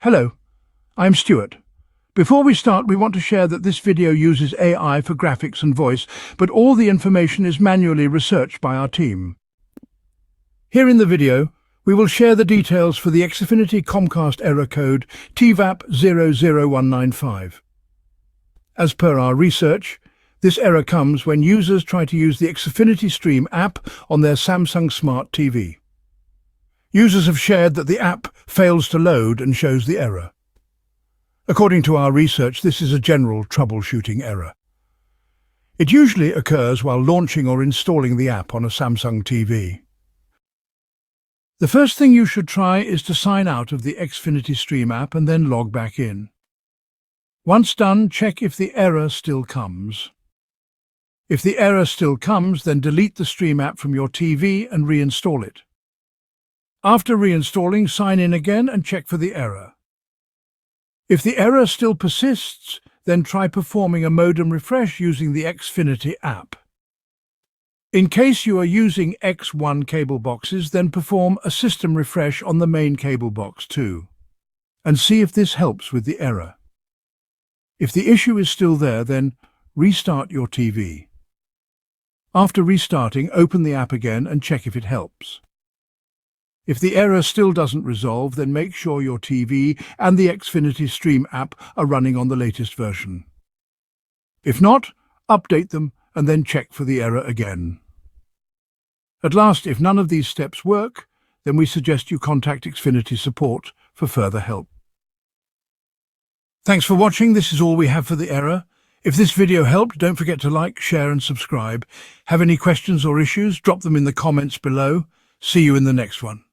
Hello, I'm Stuart. Before we start, we want to share that this video uses AI for graphics and voice, but all the information is manually researched by our team. Here in the video, we will share the details for the Xfinity Comcast error code TVAPP-00195. As per our research, this error comes when users try to use the Xfinity Stream app on their Samsung Smart TV. Users have shared that the app fails to load and shows the error. According to our research, this is a general troubleshooting error. It usually occurs while launching or installing the app on a Samsung TV. The first thing you should try is to sign out of the Xfinity Stream app and then log back in. Once done, check if the error still comes. If the error still comes, then delete the Stream app from your TV and reinstall it. After reinstalling, sign in again and check for the error. If the error still persists, then try performing a modem refresh using the Xfinity app. In case you are using X1 cable boxes, then perform a system refresh on the main cable box too, and see if this helps with the error. If the issue is still there, then restart your TV. After restarting, open the app again and check if it helps. If the error still doesn't resolve, then make sure your TV and the Xfinity Stream app are running on the latest version. If not, update them and then check for the error again. At last, if none of these steps work, then we suggest you contact Xfinity support for further help. Thanks for watching. This is all we have for the error. If this video helped, don't forget to like, share and subscribe. Have any questions or issues? Drop them in the comments below. See you in the next one.